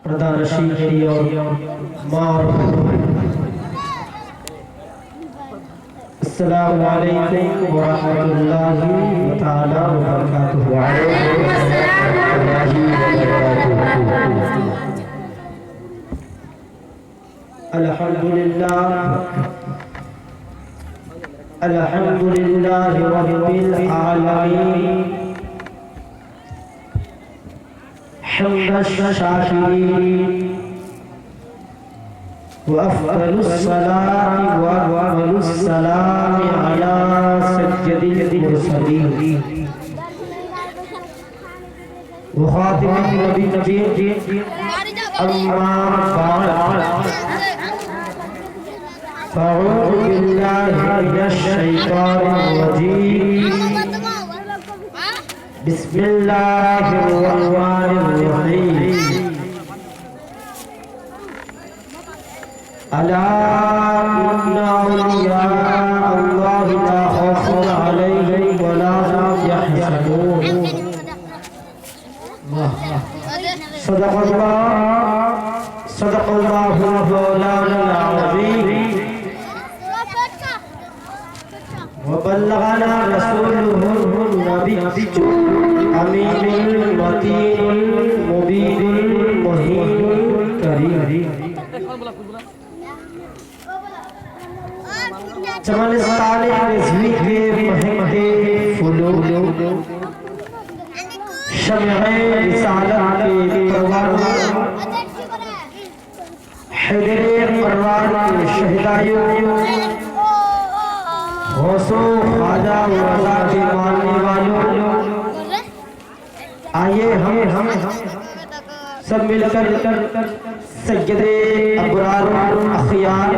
پردہ نشین کی اور ماں اور السلام علیکم ورحمۃ اللہ تعالی وبرکاتہ۔ الحمد للہ رب العالمین حمد الشاکرین وأفضل الصلاة وأفضل السلام على سيد المرسلين وخاتم النبيين أما بعد فأعوذ بالله من الشيطان الرجيم بسم الله الرحمن الرحيم ألا إن أولياء الله لا خوف عليهم ولا هم يحزنون صدق الله مولانا العظيم وبلغنا رسوله النبي الأمين المتين المبين المهين الكريم چمن سالے رضوی کے مہکتے پھولوں شمع رسالت کے پروانوں حیدر پروان کے شہدائیوں غوث و خواجہ و رضا کے ماننے والوں آئیے ہم سب مل کر سید ابرار اخیار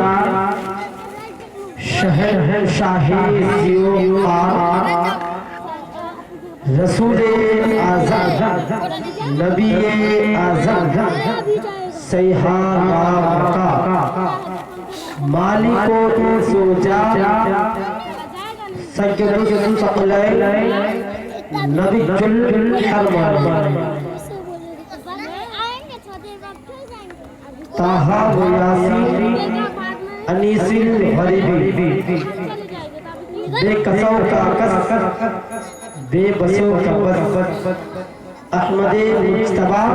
شہر شاہی زیوار رسول اعظم نبی اعظم سیحان آقا مالک و سوجا سید الثقلین نبی الحرمین طٰہٰ و یاسین انیس الغریبی بے کسو کا کس بے بسو کا بس احمد مجتبیٰ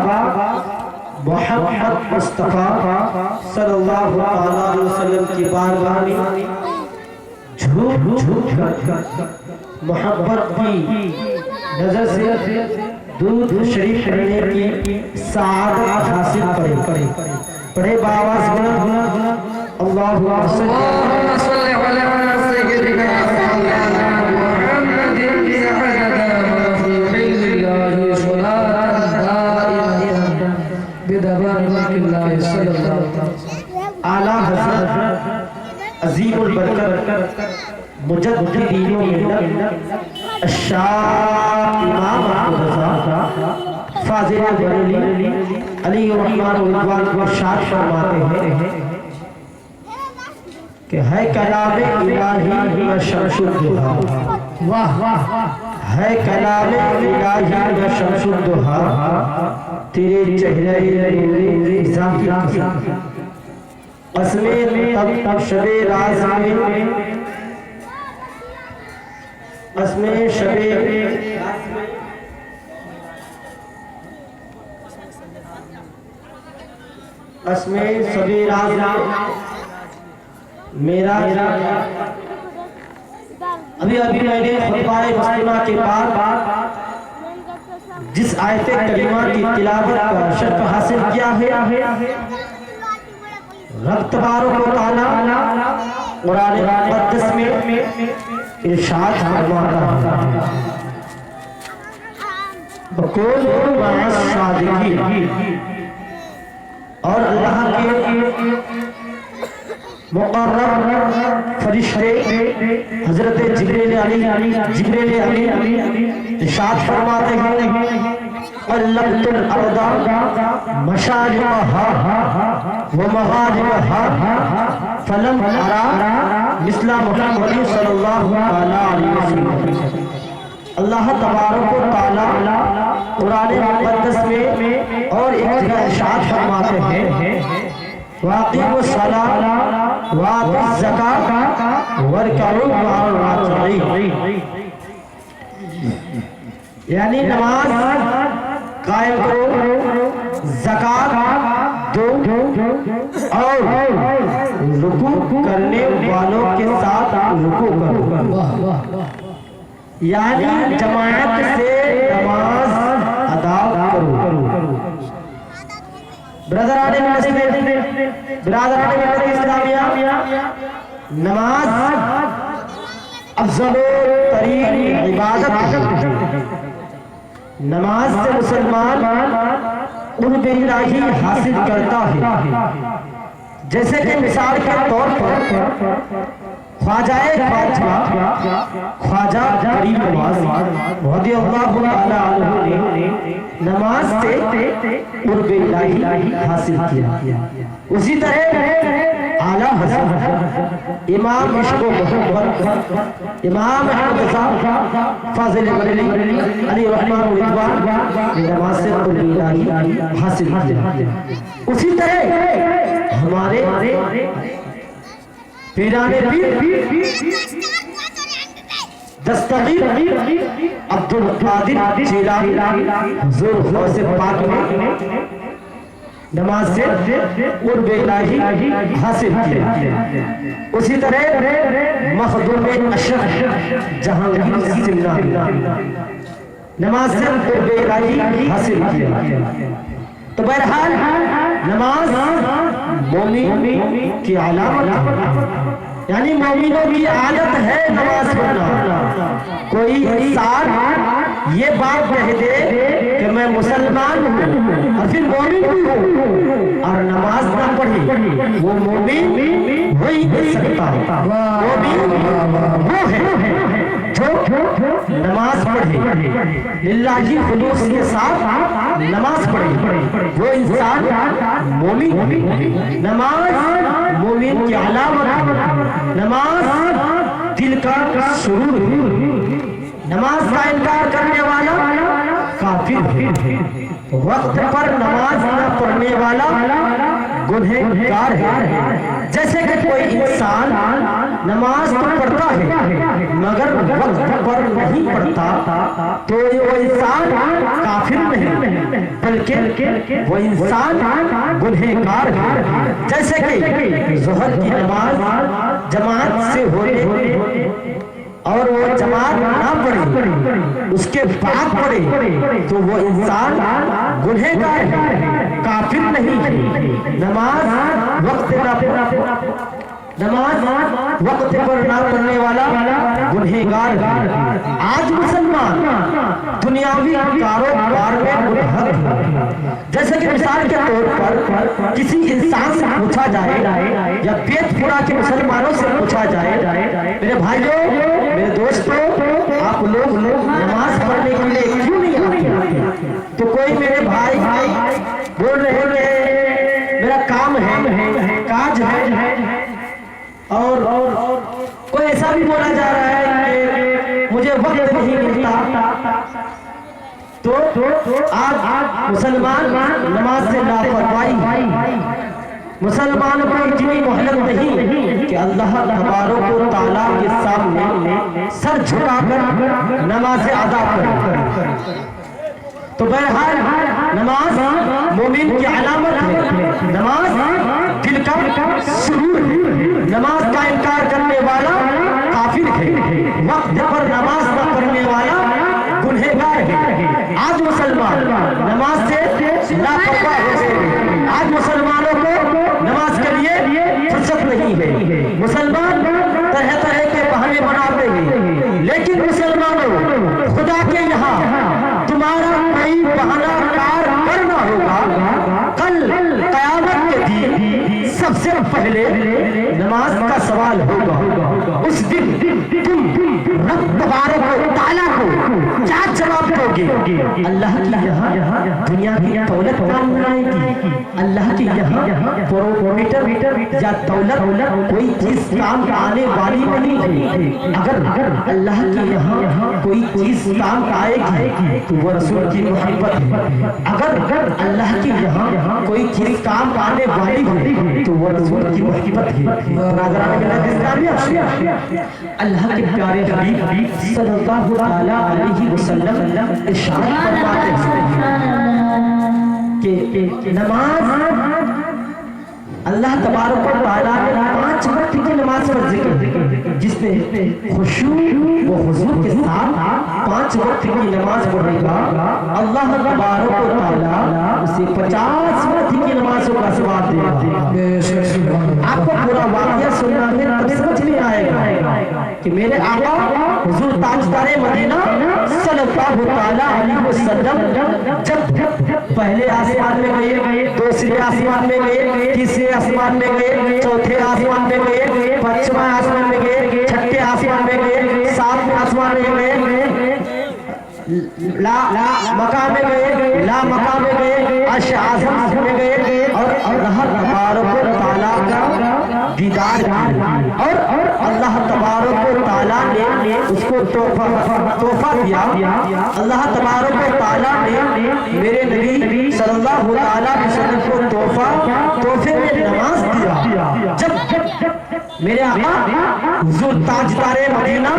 محمد مصطفیٰ صلی اللہ علیہ وسلم کی بارگاہ میں جھوٹ محبت کی نظر سے دودھ شریف کرنے کی سعادت حاصل کرے پڑھے باواز بلند اللہم صلی علی سیدنا محمد رسول اللہ صلاة دائمہ بدوام اللہ صلی اللہ علیہ وسلم اعلیٰ حضرت عظیم البرکت مجددین و ملت الشاہ امام ابو رضا فاضل بریلوی علی الرحمن والرضوان کو ارشاد فرماتے ہیں کہ ہے کلام الہی و شمس الضحیٰ ہے کلام الہی و شمس الضحیٰ تیرے چہرے نور ذاتی قسمیں تب شب راز میں قسمیں شب قسمیں سبھی راز میرا ابھی میں نے خطبہ مسلمہ کے بعد جس آیت کریمہ کی تلاوت کا شرف حاصل کیا ہے رب تبارک و تعالی قرآن مقدس میں ارشاد فرماتا ہے وَقُولُوا مَعَ الصَّادِقِينَ اور اللہ کے مقرب فرشتے حضرت جبریل امین ارشاد فرماتے ہیں قلبت الارض مشارقها ومغاربها فلم ارى مثل محمد صلی اللہ علیہ وسلم اللہ تبارک و تعالی قرآن مقدس میں اور ایک جگہ ارشاد فرماتے ہیں وَأَقِیمُوا الصَّلَاةَ وَآتُوا الزَّکَاةَ وَارْکَعُوا مَعَ الرَّاکِعِینَ، یعنی نماز قائم کرو، زکات دو اور رکوع کرنے والوں کے ساتھ رکوع کرو، یعنی جماعت سے نماز ادا کرو۔ برادران ملت اسلامیہ، نماز افضل ترین عبادت ہے۔ نماز سے مسلمان قرب الہی حاصل کرتا ہے، جیسے کہ مثال کے طور پر خواجہ غریب نواز رضی اللہ تعالی عنہ نے نماز سے قرب الہی حاصل کیا۔ اسی طرح اعلیٰ حضرت امام عشق و محبت امام احمد رضا فاضل بریلوی علیہ الرحمن والرضوان نے نماز سے قرب الہی حاصل کیا۔ اسی طرح ہمارے پیران پیر دستگیر عبدالقادر جیلانی حضور غوث پاک نے نماز سے قرب الہی حاصل کیا۔ اسی طرح مخدوم اشرف جہانگیر سمنانی نماز سے قرب الہی حاصل کیا۔ تو بہرحال نماز مومن کی علامت ہے، یعنی مومنوں کی عادت ہے نماز پڑھنا۔ کوئی انسان یہ بات کہہ دے کہ میں مسلمان ہوں اور پھر مومن بھی ہوں اور نماز نہ پڑھی، وہ مومن ہو ہی نہیں سکتا۔ مومن وہ ہے جو نماز پڑھے، للہ خلوص کے ساتھ نماز پڑھے، وہ انسان مومن ہے۔ نماز مومن کی علامت ہے، نماز دل کا سرور ہے۔ نماز کا انکار کرنے والا کافر ہے، وقت پر نماز نہ پڑھنے والا گنہگار ہے۔ جیسے کہ کوئی انسان نماز تو پڑھتا ہے مگر وقت پر نہیں پڑھتا تو وہ انسان کافر نہیں بلکہ وہ انسان گنہگار ہے۔ جیسے کہ ظہر کی نماز جماعت سے ہونے اور وہ جماعت نہ پڑھی، اس کے بعد پڑھے تو وہ انسان گنہگار ہے، کافر نہیں ہے۔ نماز وقت پر نہ پڑھنے والا گنہگار ہے۔ آج مسلمان دنیاوی کاروبار میں ملحد ہے۔ جیسے کہ مثال کے طور پر کسی انسان سے پوچھا جائے یا بیت پورا کے مسلمانوں سے پوچھا جائے میرے بھائیوں میرے دوستوں آپ لوگ نماز پڑھنے کے لیے کیوں نہیں آتے؟ تو کوئی میرے بھائی بول رہے ہیں میرا کام ہے، کاج ہے، اور کوئی ایسا بھی بولا جا رہا ہے کہ مجھے وقت نہیں ملتا۔ تو آج مسلمان نماز سے لاپرواہی، مسلمان کو اتنی مہلت نہیں کہ اللہ تبارک و تعالیٰ کے سامنے سر جھکا کر نماز ادا کرے۔ تو بہرحال نماز مومن کی علامت ہے، نماز دل کا سرور ہے۔ نماز کا انکار کرنے والا کافر ہے، وقت پر نماز نہ پڑھنے والا گنہگار ہے۔ آج مسلمان نماز سے لاپرواہ ہو گئے، آج مسلمانوں کو نماز کے لیے فرصت نہیں ہے۔ مسلمان طرح طرح کے بہانے بناتے ہیں، لیکن مسلمانوں خدا کے یہاں تمہارا کوئی بہانہ کار کرنا ہوگا، کل قیامت کے دن سب سے پہلے نماز کا سوال ہوگا. اس دن تم رب تبارک و تعالیٰ کو کیا جواب دو گے؟ اللہ کی یہاں دنیا کی دولت کام آئے گی. اللہ کی یہاں پرومیٹر یا دولت کوئی چیز کام آنے والی نہیں ہے. اگر اللہ کی یہاں کوئی چیز کام آئے گی تو وہ رسول کی محبت ہے. اگر اللہ کی یہاں کوئی چیز کام آنے والی ہے تو وہ رسول کی محبت ہے. اللہ کے پیارے حبیب صلی اللہ علیہ وسلم ارشاد فرماتے ہیں کہ نماز اللہ تبارک و تعالیٰ نے 5 وقت کی نماز پر ذکر جس نے خشوع و حضور کے ساتھ 5 وقت کی نماز پڑھے گا اللہ تبارک و تعالیٰ اسے 50 وقت کی نمازوں کا ثواب دے گا. آپ کو پورا واقعہ سننا ہے تب سمجھ نہیں آئے گا کہ میرے آقا حضور تاجدار مدینہ صلی اللہ علیہ وسلم جب پہلے آسمان میں گئے, دوسرے آسمان میں گئے, تیسرے آسمان میں گئے, چوتھے آسمان میں گئے, پانچواں آسمان میں گئے, چھٹے آسمان میں گئے, 7ویں آسمان میں گئے, لا مقام میں گئے, لا مقام میں گئے, عرش اعظم میں گئے اور اللہ تبارک و تعالیٰ کا دیدار کیا اور اللہ تبارک و تعالیٰ نے اس کو تحفہ دیا. اللہ تبارک و تعالیٰ نے میرے نبی صلی اللہ علیہ وسلم کو تحفے میں نماز دیا. جب میرے آقا حضور تاجدار مدینہ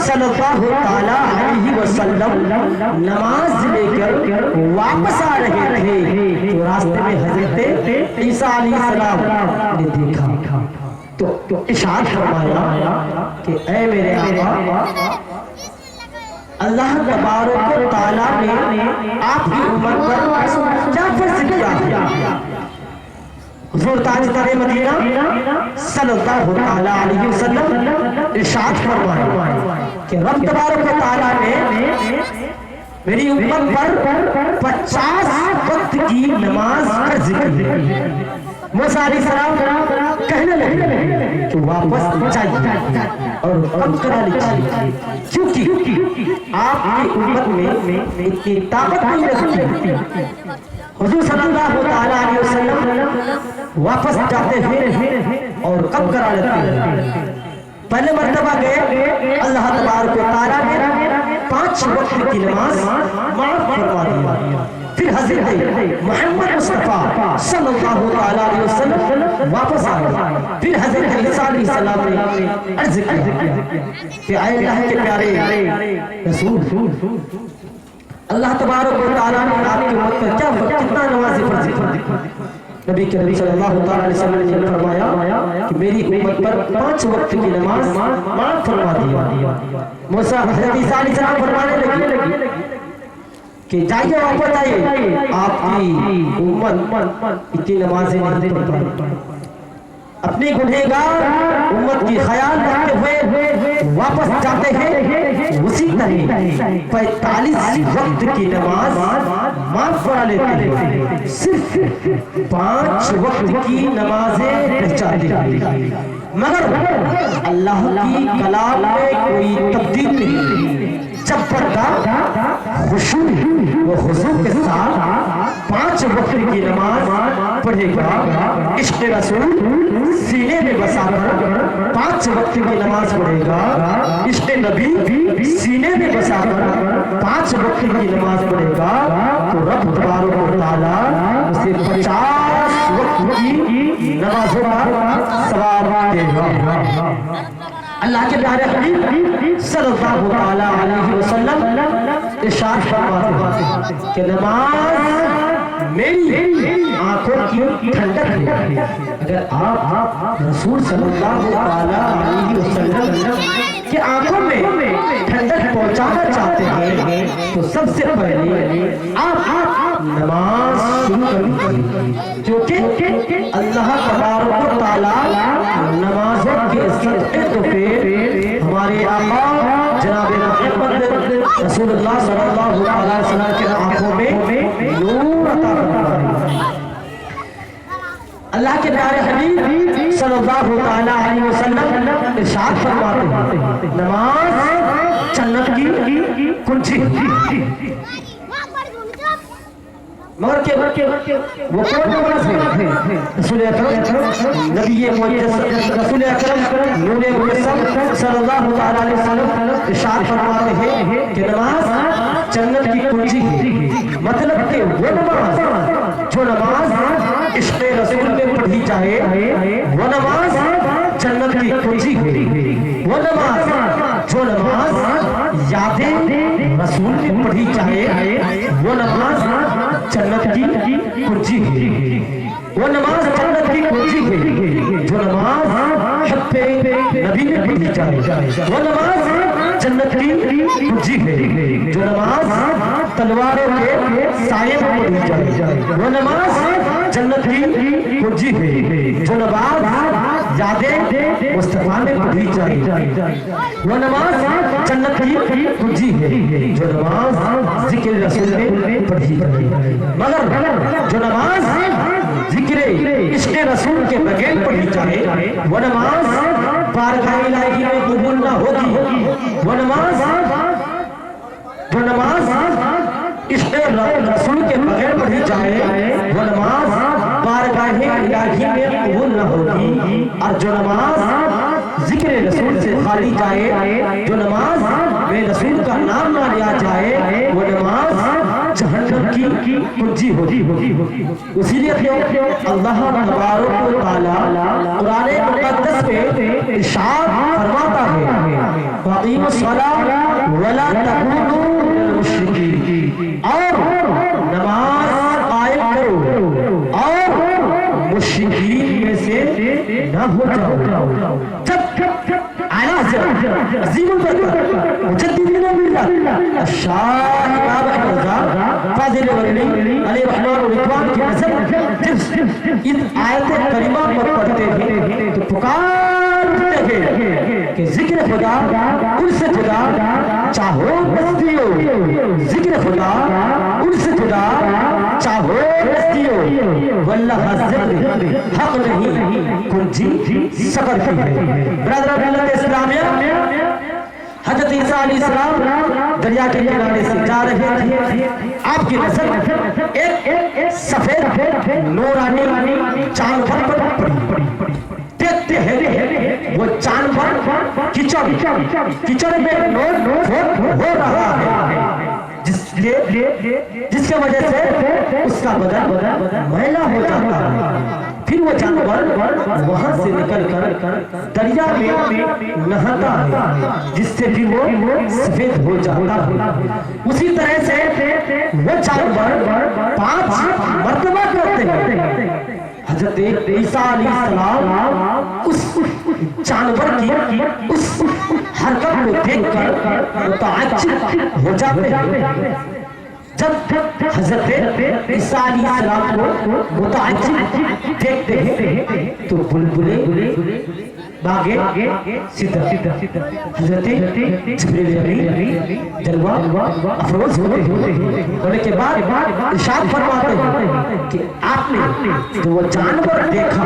صلی اللہ علیہ وسلم نماز لے کر واپس آ رہے تھے تو راستے میں حضرت عیسیٰ علیہ السلام نے دیکھا تو ارشاد فرمایا کہ اے میرے آقا اللہ تبارک و تعالیٰ نے آپ کی امت پر کیا فرض کیا ہے؟ حضور تاجدار مدینہ صلی اللہ علیہ وسلم ارشاد فرمایا کہ رب تبارک و تعالیٰ نے میری امت پر 50 وقت کی نماز کا ذکر ہے. موسیٰ علیہ السلام کہنے لگے کہ واپس جائیے اور کم کرا لیجیے کیونکہ آپ کی امت میں اتنی طاقت نہیں رکھتی. حضور صلی اللہ علیہ وسلم واپس جاتے ہیں اور کم کرا لیتے ہیں. پہلے مرتبہ گئے اللہ تبارک و تعالیٰ نے 5 وقت کی نماز معاف فرما دیا. پھر حضرت محمد مصطفیٰ صلی اللہ علیہ وسلم واپس آئے. پھر حضرت عیسیٰ علیہ السلام نے عرض کیا کہ اے اللہ کے پیارے رسول اللہ تبارک و تعالیٰ نے آپ کی امت پر کتنا نمازیں فرض کی. نبی کریم صلی اللہ علیہ وسلم نے فرمایا کہ میری امت پر 5 وقت کی نماز معاف فرما دیا. موسیٰ حضرت عیسیٰ علیہ السلام فرمانے لگے کہ جائیے واپس آئیے, آپ کی امت اتنی نمازیں نہیں پڑھ پائی. اپنی گنہگار امت کی خیال رکھتے ہوئے واپس جاتے ہیں اسی طرح 45 وقت کی نماز معاف کرا لیتے ہیں. صرف 5 وقت کی نمازیں پہچاتے ہیں مگر اللہ کی کلام میں کوئی تبدیل نہیں. جب پڑھتا خشوع و خضوع کے ساتھ 5 وقت کی نماز پڑھے گا, عشق رسول سینے میں بسا کر 5 وقت کی نماز پڑھے گا, عشق نبی سینے میں بسا کر 5 وقت کی نماز پڑھے گا تو رب تبارک و تعالیٰ اسے 50 وقت کی نمازوں کا ثواب دے گا. اللہ کے پیارے حبیب صلی اللہ علیہ وسلم ارشاد فرماتے ہیں کہ نماز میری آنکھوں کی ٹھنڈک ہے. اگر آپ رسول صلی اللہ علیہ وسلم کی آنکھوں میں ٹھنڈک پہنچانا چاہتے ہیں تو سب سے پہلے آپ نماز شروع کیجیے کیونکہ اللہ تبارک و تعالیٰ نمازوں کے صدقے پہ ہمارے آقا جناب محمد رسول اللہ صلی اللہ علیہ وسلم کے آنکھوں میں نور عطا فرمائے. اللہ کے پیارے حبیب صلی اللہ تعالیٰ علیہ وسلم ارشاد فرماتے ہیں نماز جنت کی کنجی مگر وہ کون نماز ہے؟ رسول اکرم نبی معزز رسول اکرم نور مجسم صلی اللہ تعالیٰ علیہ وسلم ارشاد فرماتے ہیں کہ نماز جنت کی کنجی ہے، مطلب کہ وہ نماز جو نماز عشق رسول میں پڑھی جائے وہ نماز جنت کی کنجی ہے، وہ نماز جو نماز یاد رسول میں پڑھی جائے وہ نماز جنت کی کنجی ہے، وہ نماز جنت کی کنجی ہے جو نماز حب نبی میں پڑھی جائے، وہ نماز جنت کی کنجی ہے جو نماز تلواروں کے سائے میں پڑھی جائے، وہ نماز جنت کی کنجی ہے جو نماز یاد مصطفیٰ میں پڑھی جائے، وہ نماز جنت کی کنجی ہے جو نماز ذکر رسول میں پڑھی جائے، مگر جو نماز ذکر عشق رسول کے بغیر پڑھی جائے وہ نماز بارگاہ الہی میں قبول نہ ہوگی، وہ نماز جو نماز عشق رسول کے بغیر پڑھی جائے وہ نماز بارگاہ الہی میں قبول نہ ہوگی، اور جو نماز ذکر رسول سے خالی جائے، جو نماز میں رسول کا نام نہ لیا جائے وہ نماز جہنم کی کنجی ہوگی۔ اسی لیے اللہ تبارک و تعالی قرآن مقدس میں ارشاد فرماتا ہے وَأَقِیمُوا الصَّلَاةَ وَلَا تَكُونُوا مِنَ الْمُشْرِکِینَ، اور نماز قائم کرو اور مشرکین میں سے نہ ہو جاؤ۔ جب اعلیٰ حضرت عظیم البرکت مجددین ملت الشاہ امام احمد رضا فاضل ولی علیہ رحمہ و رضوان کی نظر اس آیت کریمہ پر پڑھتے ہیں تو پکارتے ہیں کہ ذکر خدا ان سے جدا چاہو نزدیو، ذکر خدا ان سے جدا چاہو نزدیو، واللہ ذکر حق نہیں کنجی صبر کی ہے۔ برادر ملت اسلامیہ، حضرت عیسیٰ علیہ السلام دریا کے کنارے سے جا رہے تھے، آپ کی نظر ایک سفید نورانی جانور پر پڑی، دیکھتے ہیں وہ جانور کچڑ میں فوت ہو رہا ہے، جس کے وجہ سے اس کا بدن میلا ہو جاتا ہے، پھر وہ جانور وہاں سے نکل کر دریا میں نہاتا ہے جس سے بھی وہ سفید ہو جاتا ہے۔ اسی طرح سے وہ جانور 5 مرتبہ کرتے ہیں۔ حضرت عیسیٰ علیہ السلام اس جانور کی اس حرکت کو دیکھ کر متعجب ہو جاتے ہیں۔ جب حضرت عیسیٰ علیہ السلام کو متعجب دیکھتے ہیں تو بلبلے باغے سدھا حضرت جبریل امین جلوہ افروز ہوتے ہونے کے بعد ارشاد فرماتے ہیں کہ آپ نے جو وہ جانور دیکھا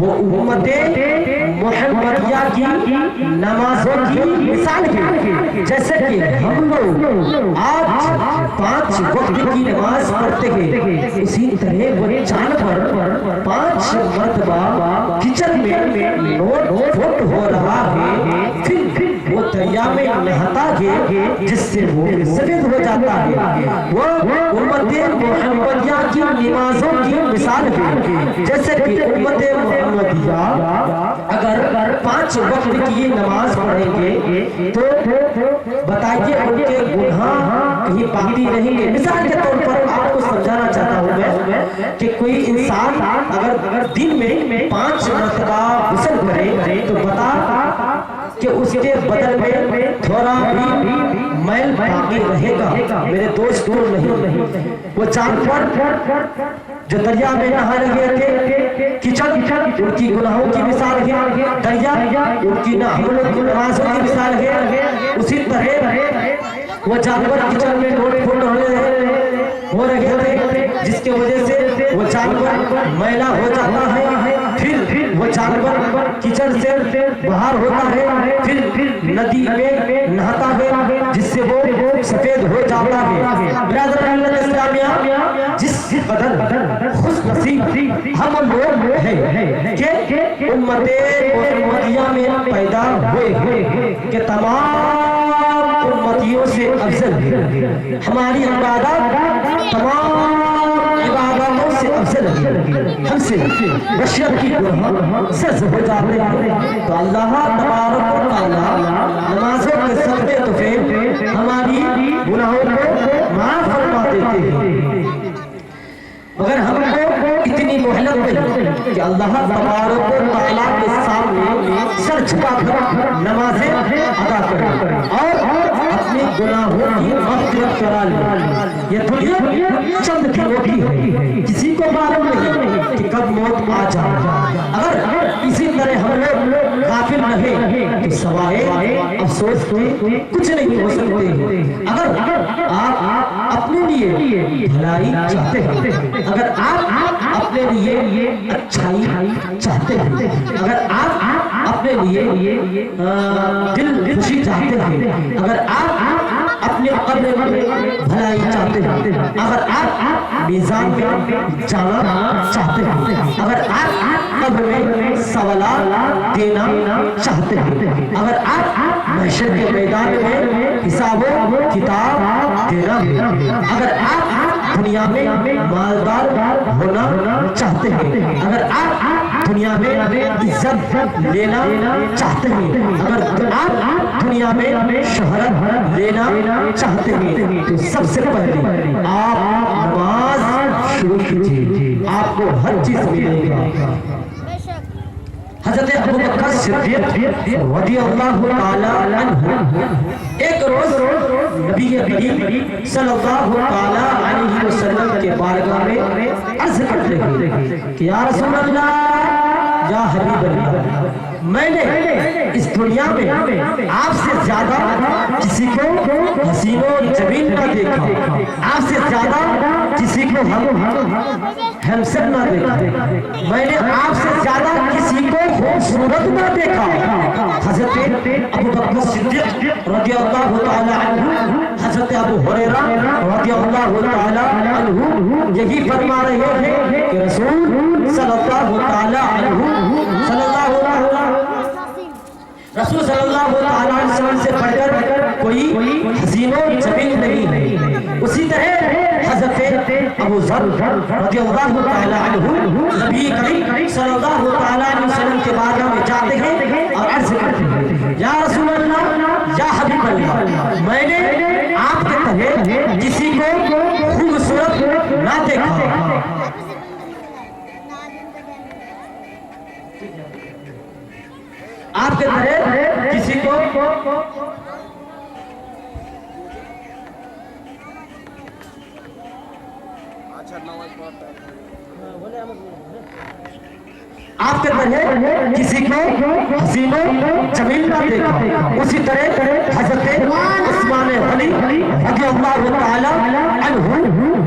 وہ امت محمدیہ کی نمازوں کی مثال ہے، جیسے کہ ہم لوگ آج 5 وقت کی نماز پڑھتے ہیں، اسی طرح وہ جانور 5 مرتبہ کچن میں فوت ہو رہا ہے، پھر وہ دریا میں نہاتا ہے جس سے وہ سفید ہو جاتا ہے۔ وہ امت محمدیہ کی نمازوں کی مثال ہے، جیسے کہ امت محمدیہ اگر 5 وقت کی نماز پڑھیں گے تو بتائیے ان کے گناہ کہیں باقی رہیں گے۔ مثال کے طور پر آپ کو سمجھانا چاہتا ہوں میں کہ کوئی انسان اگر دن میں 5 مرتبہ غسل کرے تو بتا کہ اس کے بدن میں تھوڑا بھی میل باقی رہے گا۔ میرے دوست نہیں، وہ جانور جو دریا میں نہا رہے تھے، کچڑ ان کی گناہوں کی مثال ہے، دریا ان کی نمازوں کی مثال ہے، اسی طرح وہ جانور کچڑ میں لوٹ پھوٹ ہو رہے تھے، جس کے وجہ سے وہ जानवर मैला हो जाता है, फिर वो जानवर कीचड़ से बाहर होता है, फिर नदी में नहाता है जिससे वो सफेद हो जाता है। ब्रदर मिल्लत इस्लामिया, जिस कदर खुशनसीब हम लोग हैं कि उम्मते मुहम्मदिया में पैदा हुए हैं कि तमाम उम्मतियों से अफजल है। हमारी इबादत तमाम इबादतों से अफजल है। हमसे बशर की गुनाह सज हो जाते हैं तो अल्लाह तबारक व तआला नमाजों के सदक़े तोफ़े हमारी गुनाहों को माफ फरमा देते हैं। मगर हमको इतनी मोहलत नहीं कि अल्लाह तबारक व तआला के सामने सर झुकाकर नमाजें अदा करें और अपने गुनाहों की मग़फ़िरत करा लें। ये दुनिया चंद की रोटी है, किसी को मालूम नहीं कि कब मौत आ जाए। अगर इसी तरह हम लोग गाफिल रहे तो सवाए अफसोस के कुछ नहीं हो सकते। अगर आप अपने लिए भलाई चाहते हैं, अगर आप अपने लिए अच्छाई चाहते हैं, अगर आप अपने लिए दिल खुशी चाहते हैं, अगर आप अपने कब्र में भलाई चाहते हैं, अगर आप मीज़ान में जाना चाहते हैं, अगर आप कब्र में सवालात देना चाहते हैं, अगर आप महशर के मैदान में हिसाबो किताब देना है, अगर आप दुनिया में मालदार होना चाहते हैं, अगर आप दुनिया में इज्जत लेना चाहते हैं, अगर आप दुनिया में शोहरत लेना चाहते हैं तो सबसे पहले आप नमाज शुरू कीजिए, आपको हर चीज मिलेगा। हज़रत अबू बकर सिद्दीक़ रज़ियल्लाहु ताला अन्हु एक रोज नबी करीम सल्लल्लाहु ताला अलैहि वसल्लम के बारगाह में अर्ज़ करते हैं कि या रसूल अल्लाह, या हबीब अल्लाह, मैंने इस दुनिया में आपसे ज्यादा किसी को हसीनो जमीन ना देखा, आपसे ज्यादा किसी को हैंडसम ना देखा, मैंने आपसे ज्यादा किसी को खूबसूरत ना देखा। हज़रत अबू बकर सिद्दीक़ रज़ियल्लाहु ताला अन्हु, हज़रत अबू हुरैरा रज़ियल्लाहु ताला अन्हु यही फरमा रहे हैं कि रसूल सल्लल्लाहु ताला अलैहि वसल्लम से बढ़कर कोई हसीनो जमीन नहीं है। उसी तरह हज़रत अबू ज़र रज़ियल्लाहु ताला अन्हु नबी करीम सल्लल्लाहु ताला अलैहि वसल्लम के बारगाह में जाते हैं और अर्ज़ करते हैं, या रसूल अल्लाह, या हबीब अल्लाह, मैंने आपके तरह किसी को खूबसूरत ना देखा। आपके तरह किसी को आपके तरह किसी को हसीनो जमील ना देखा। उसी तरह हज़रत उस्मान गनी रज़ियल्लाहु ताला अन्हु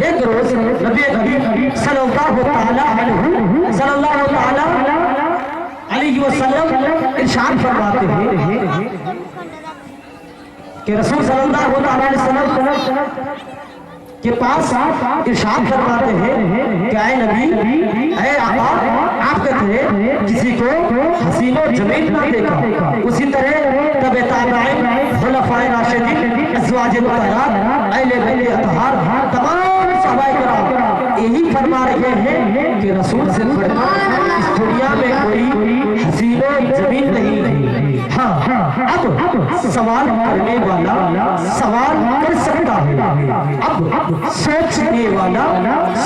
एक रोज नबी करीम सल्लल्लाहु ताला अलैहि वसल्लम इरशाद फरमाते हैं कि रसूल सल्लल्लाहु अलैहि वसल्लम के पास इरशाद फरमाते हैं कि ऐ नबी, ऐ आका, आप कहते हैं किसी को हसीनो जमीन ना देखा। उसी तरह तबे ताबईन, खुलफाए राशिदीन, अज़वाज मुतहहरात, अहले बैत अतहार, तमाम सहाबाए किराम यही फरमा रहे हैं कि रसूल से बढ़कर इस दुनिया में कोई हसीनो जमीन नहीं है। हाँ, अब सवाल करने वाला सवाल कर सकता है, अब सोचने वाला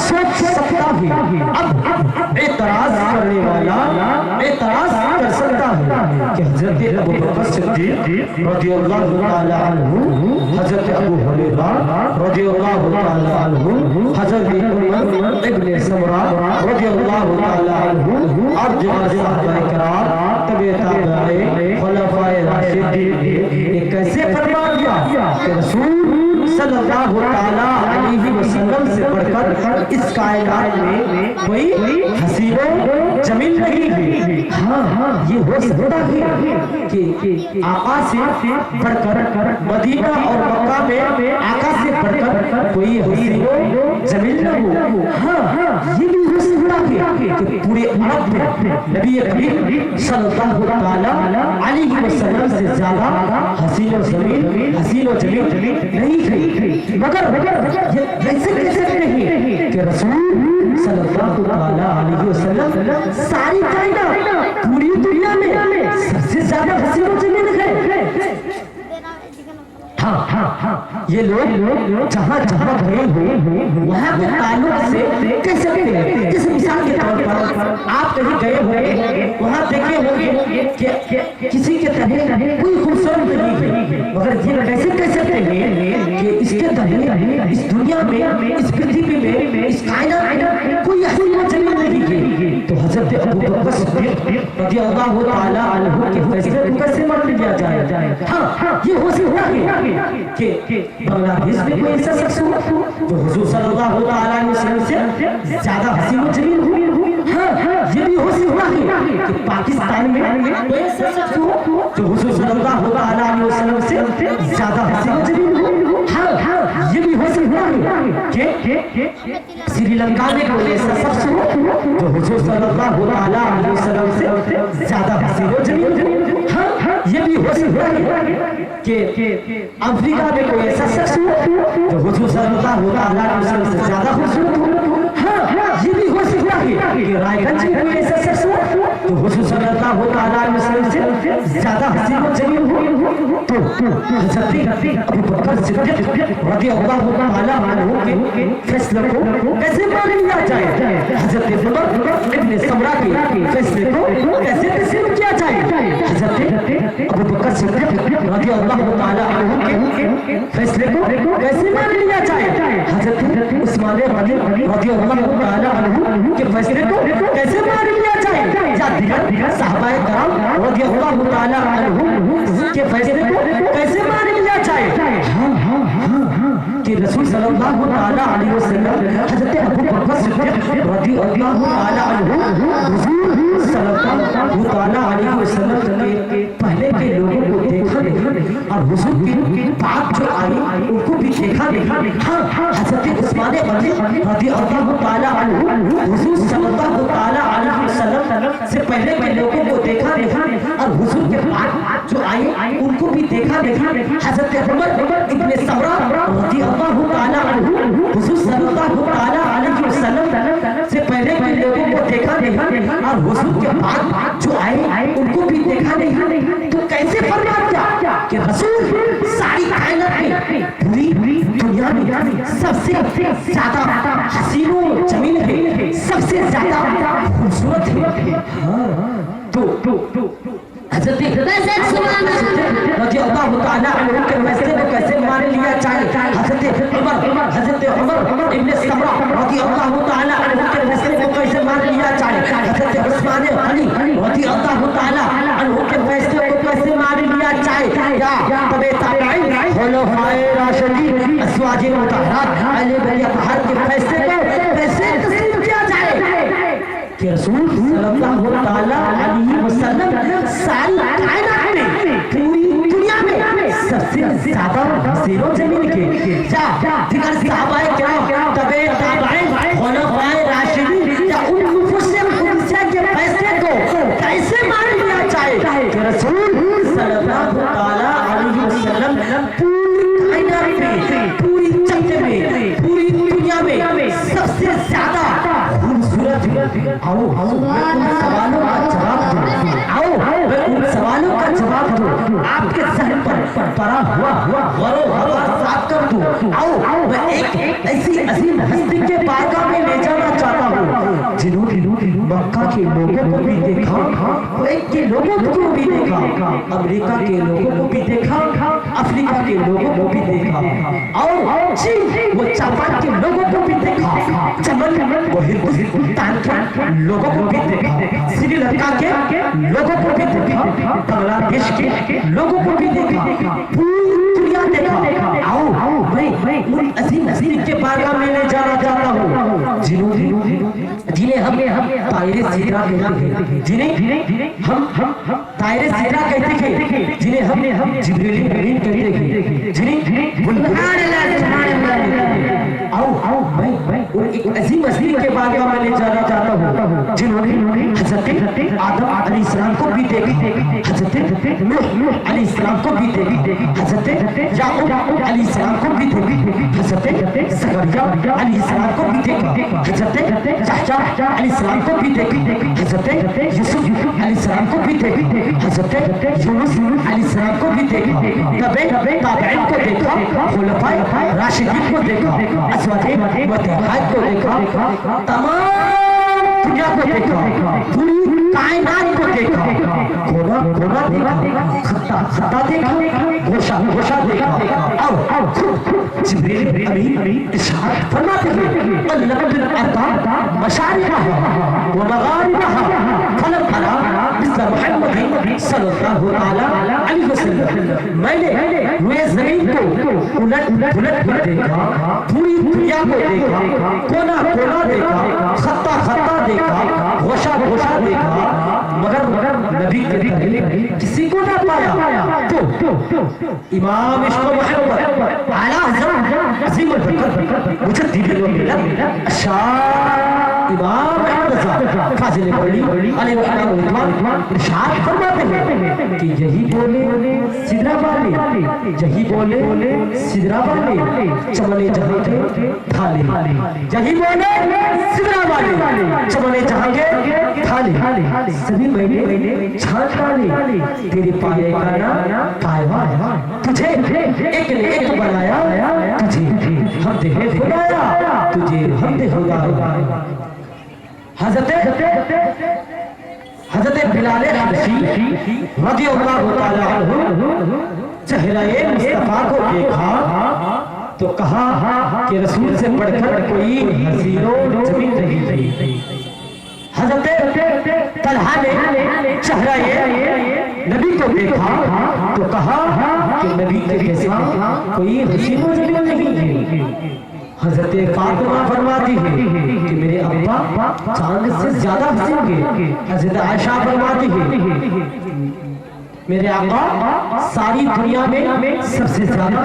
सोच सकता है, अब एतराज करने वाला एतराज कर सकता है कि हज़रत अबू बकर सिद्दीक़ रज़ियल्लाहु ताला अन्हु, हज़रत अबू हुरैरा रज़ियल्लाहु ताला अन्हु, हज़रत उमर इब्न समरा रज़ियल्लाहु ताला अन्हु और जो सहाबाए किराम, तबे ताबईन, खुलफाए राशिदीन, ये कैसे फरमा दिया कि रसूल सल्लल्लाहु ताला अलैहि वसल्लम वसल्लम से बढ़कर इस कायनात में कोई हसीनो जमीन नहीं है। हाँ ये हो सकता है कि आका से बढ़कर मदीना और मक्का में आका से बढ़कर कोई हसीनो जमीन न हो। हाँ ये भी हो सकता है कि पूरे अरब में नबी करीम सल्लल्लाहु अलैहि वसल्लम से ज्यादा हसीनो जमीन नहीं थी। मगर ये ऐसे कैसे नहीं कि रसूल सल्लल्लाहु अलैहि वसल्लम सारी कायनात पूरी दुनिया में सबसे ज्यादा हसीनो जमीन है। हाँ ये लोग जहाँ जहाँ गए हुए वहाँ के ताल्लुक से कह सकते हैं। जैसे मिसाल के तौर पर आप कहीं गए होंगे, वहाँ देखे होंगे कि किसी के तरह कोई खूबसूरत नहीं है, मगर ये कैसे कह सकते हैं कि इसके तरह इस दुनिया में, इस पृथ्वी में, इस कायनात में कोई हसीनो जमीन नहीं है। तो हजरत अबू बकर सिद्दीक़ रज़ियल्लाहु ताला अन्हु के फैसले को कैसे मान लिया जाए? हाँ ये हो सकता है कि बांग्लादेश में कोई ऐसा शख्स हो जो हुजूर सल्लल्लाहु अलैहि वसल्लम से ज्यादा हसीनो जमीन हो। हाँ ये भी हो सकता है कि पाकिस्तान में कोई ऐसा शख्स हो जो हुजूर सल्लल्लाहु अलैहि वसल्लम से ज्यादा हसीनो जमीन हो। हाँ ये भी हो सकता है कि श्रीलंका में कोई ऐसा शख्स हो जो हुजूर सल्लल्लाहु अलैहि वसल्लम से ज्यादा हसीनो जमीन हो। हाँ ये भी हो सकता है कि अफ्रीका में कोई ऐसा शख्स हो जो हुजूर सल्लल्लाहु अलैहि वसल्लम से ज्यादा खूबसूरत हो। हाँ ये भी हो सकता है कि रायगंज में कोई ऐसा शख्स हो तो हुजूर सल्लल्लाहु अलैहि वसल्लम से ज्यादा हसीनो जमीन हो। तो हज़रत अबू बकर सिद्दीक़ रज़ियल्लाहु ताला अन्हु के फैसले को कैसे मान लिया जाए? हज़रत उमर इब्न समरा के फैसले को कैसे तस्लीम किया जाए? हज़रत अबू बकर सिद्दीक़ रज़ियल्लाहु ताला अन्हु के फैसले को कैसे मान लिया जाए? हज़रत उस्मान गनी रज़ियल्लाहु ताला अन्हु के फैसले को कैसे मान लिया जाए? या दीगर सहाबाए किराम रज़ियल्लाहु ताला अन्हुम के फैसले को कैसे मान लिया जाए? हाँ कि रसूल सल्लल्लाहु ताला अलैहि वसल्लम हज़रत अबू बकर सिद्दीक़ रज़ियल्लाहु ताला अन्हु हुजूर सल्लल्लाहु ताला अलैहि वसल्लम के पहले के लोगों को देखा और हुजूर की बात जो आई उनको भी देखा। हाँ हज़रत उस्मान गनी रज़ियल्लाहु ताला अन्हु हुजूर सल्लल्लाहु ताला अलैहि वसल्लम से पहले के लोगों को देखा और हुजूर के बाद जो आई उनको भी देखा। हज़रत उमर इब्न समरा रज़ियल्लाहु ताला अन्हु हुजूर सल्लल्लाहु ताला अलैहि वसल्लम से पहले के लोगों को देखा और हुजूर के बाद जो आई उनको भी देखा। तो कैसे फरमा क्या कि रसूल सारी कायनात में पूरी दुनिया में सबसे ज्यादा हसीनो जमीन है, सबसे ज्यादा खूबसूरत है। तो हज़रत रज़ियल्लाहु ताला अन्हु के फैसले को कैसे मान लिया जाए? हज़रत उमर इब्न समरा रज़ियल्लाहु ताला अन्हु के फैसले को कैसे मान लिया जाए? हज़रत उस्मान गनी रज़ियल्लाहु ताला अन्हु के फैसले को कैसे मान लिया जाए? या तबे ताबईन खुलफाए राशिदीन अज़वाजे मुतहहरात अहले बैत अतहर के फैसले को कैसे तस्लीम किया जाए कि रसूल सल्लल्लाहु ताला अलैहि वसल्लम सारी कायनात में पूरी दुनिया में सबसे ज्यादा हसीनो जमीन के दिगर सहाबाए किराम तबे ताबईन खुलफाए राशिदीन या उन मुफस्सिर के फैसले को कैसे मान लिया जाए कि रसूल सल्लल्लाहु ताला अलैहि वसल्लम पूरी कायनात में, पूरी जगत में, पूरी दुनिया में सबसे ज्यादा आओ मैं उन सवालों का जवाब दूं। आओ मैं उन सवालों का जवाब दूं, आपके जहन पर पड़ा हुआ गौर साफ कर दूं। आओ मैं एक ऐसी अजीम हस्ती के बारगाह में ले जाना चाहता हूँ जिन्होंने मक्का के लोगों को भी देखा, कुवैत के लोगों को भी देखा, अमेरिका के लोगों को भी देखा, अफ्रीका के लोगों को भी देखा, और चीन वो जापान के लोगों को भी देखा, चमन वो हिंदुस्तान के लोगों को भी देखा, श्रीलंका के लोगों को भी देखा, बांग्लादेश के लोगों को भी देखा, पूरी दुनिया देखा। आओ मैं उन अजीम हस्ती के बारगाह में ले जाना चाहता हूँ जिन्हें हम तायरे सिदरा कहते हैं, जिन्हें हम तायरे सिदरा कहते हैं, जिन्हें हम जिब्रील अमीन कहते हैं, जिन्हें आओ मैं एक अजीम हस्ती के बारगाह में ले जाना चाहता हूँ जिन्होंने हज़रत आदम अलैहिस्सलाम को भी देखा, हज़रत नूह अलैहिस्सलाम को भी देखा, हज़रत याकूब अलैहिस्सलाम को भी देखा, हज़रत ज़करिया अलैहिस्सलाम को भी देखा, हज़रत याहया अलैहिस्सलाम को भी देखा, हज़रत यूसुफ अलैहिस्सलाम को भी देखा, हज़रत यूनुस अलैहिस्सलाम को भी देखा, तबे ताबईन को देखा, खुलफाए राशिदीन को देखा, अज़वाजे मुतहहाद को देखा, तमाम दुनिया को देखा, पूरी कायनात को देखा, कोना देखा, खत्ता देखा, गोशा देखा। आओ खुद जिब्रील अमीन इरशाद फरमाते हैं अल्लाह बिल अता मशारिक़हा व मग़ारिबहा फलम अरा मिस्ल मुहम्मद सल्लल्लाहु अलैहि वसल्लम। मैंने रोए ज़मीन को उलट पुलट कर देखा, पूरी दुनिया को देखा, कोना देखा, खत्ता देखा, गोशा देखा, मगर नबी के पहले किसी को ना पाया। तो इमाम इश्क़ मोहम्मद आला हज़रत अज़ीम अल-फ़क़र मुजद्दिद अल-मिल्लत अश-शाह इमाम अहमद फाज़िल बड़ी अलैहि रहमान इरशाद फरमाते हैं कि यही बोले सिदरा वाले, यही बोले सिदरा वाले चमने जहां के थाले, यही बोले सिदरा वाले चमने जहां के थाले, सभी मैंने छान डाले, तेरे पाए का ना कायवा तुझे एक ने एक बनाया, तुझे हमदे खुदाया, तुझे हमदे खुदा। हज़रत बिलाल हबशी रज़ियल्लाहु ताला अन्हु चेहरे मुस्तफा को देखा तो कहा कि रसूल से बढ़कर कोई हसीनो जमीन नहीं थी। हज़रत तलहा ने चेहरे नबी को देखा तो कहा कि नबी के जैसा कोई हसीनो जमीन नहीं थी। हज़रत फातिमा फरमाती है कि मेरे अब्बा चांद से ज्यादा हसीन थे। हज़रत आयशा फरमाती है मेरे आका सारी दुनिया में सबसे ज्यादा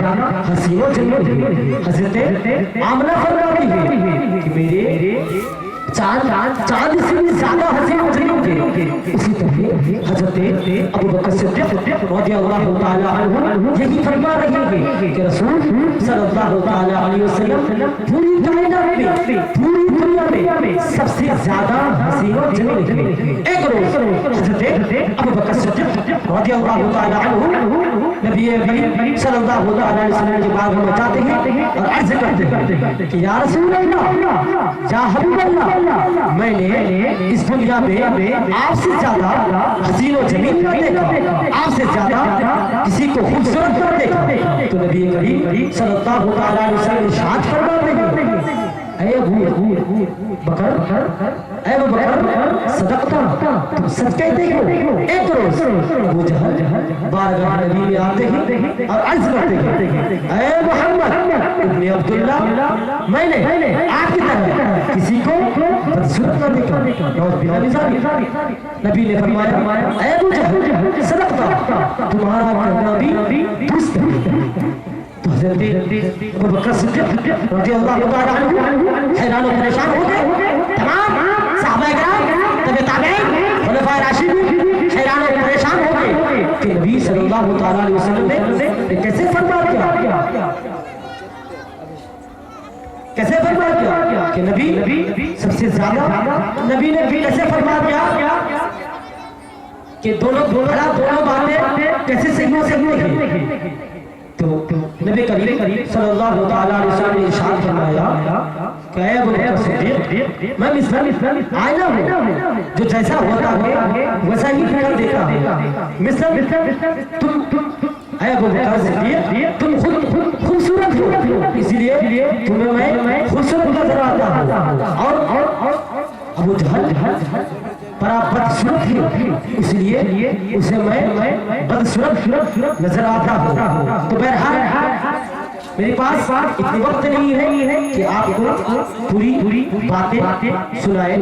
हसीन और जमील थे। हज़रत आमना फरमाती है कि मेरे चांद से भी ज्यादा हसीन और जमील थे। इसी तरह हज़रत अबू बकर सिद्दीक़ रज़ियल्लाहु ताला अन्हु यही फरमा रहे हैं कि रसूल सल्लल्लाहु ताला अलैहि वसल्लम पूरी कायनात में, पूरी दुनिया में सबसे ज्यादा हसीन और जमील थे। एक रोज हज़रत अबू बकर सिद्दीक़ रज़ियल्लाहु ताला अन्हु नबी करीम सल्लल्लाहु अलैहि वसल्लम के बारे में जाते हैं और अर्ज़ करते हैं कि या रसूल अल्लाह, या हबीब अल्लाह, मैंने इस दुनिया में आपसे ज्यादा हसीन और जमील कर देखा, आपसे ज्यादा किसी को खूबसूरत कर देखा। तो नबी करीम सल्लल्लाहु अलैहि वसल्लम इरशाद फरमाते हैं ऐ अबू बकर, सदक़ता, तुम सच कहते हो। एक रोज अबू जहल बारगाह नबी में आते हैं और अर्ज़ करते हैं ऐ मोहम्मद इब्न अब्दुल्ला, मैंने आपकी तरह किसी को बदसूरत न देखा। नबी ने फरमाया ऐ अबू जहल सदक़ता, तुम्हारा कहना भी दुरुस्त है। तो हज़रत अबू बकर सिद्दीक़ रज़ियल्लाहु ताला अन्हु हैरान और परेशान हो गए। तमाम सहाबाए किराम, तबे ताबईन, खुलफाए राशिदीन हैरान और परेशान हो गए कि नबी सल्लल्लाहु ताला अलैहि वसल्लम ने कैसे फरमा दिया, कैसे फरमा दिया कि नबी सबसे ज्यादा, नबी ने कैसे फरमा दिया कि दोनों बातें कैसे सही हो सकती है। तो नबी करीम सल्लल्लाहु ताला अलैहि वसल्लम ने इरशाद फरमाया कि ऐ अबू बकर सिद्दीक़, मैं मिसल आईना हूँ जो जैसा होता है वैसा ही दिखाई देता है। मिसल तुम ऐ अबू बकर सिद्दीक़, तुम खुद खूबसूरत हो, इसलिए तुम्हें मैं खूबसूरत नजर आता हूँ। और अबू जहल बड़ा बदसूरत है, इसलिए उसे मैं बदसूरत नजर आता हूँ। तो बहरहाल میرے پاس اتنی وقت نہیں ہے کہ آپ کو پوری باتیں سنائے.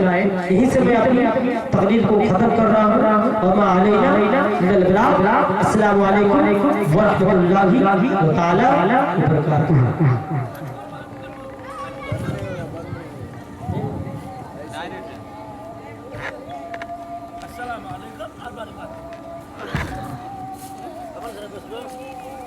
یہیں سے میں اپنی تقریر کو ختم کر رہا ہوں. وما علینا الا البلاغ. السلام علیکم ورحمۃ اللہ تعالی وبرکاتہ.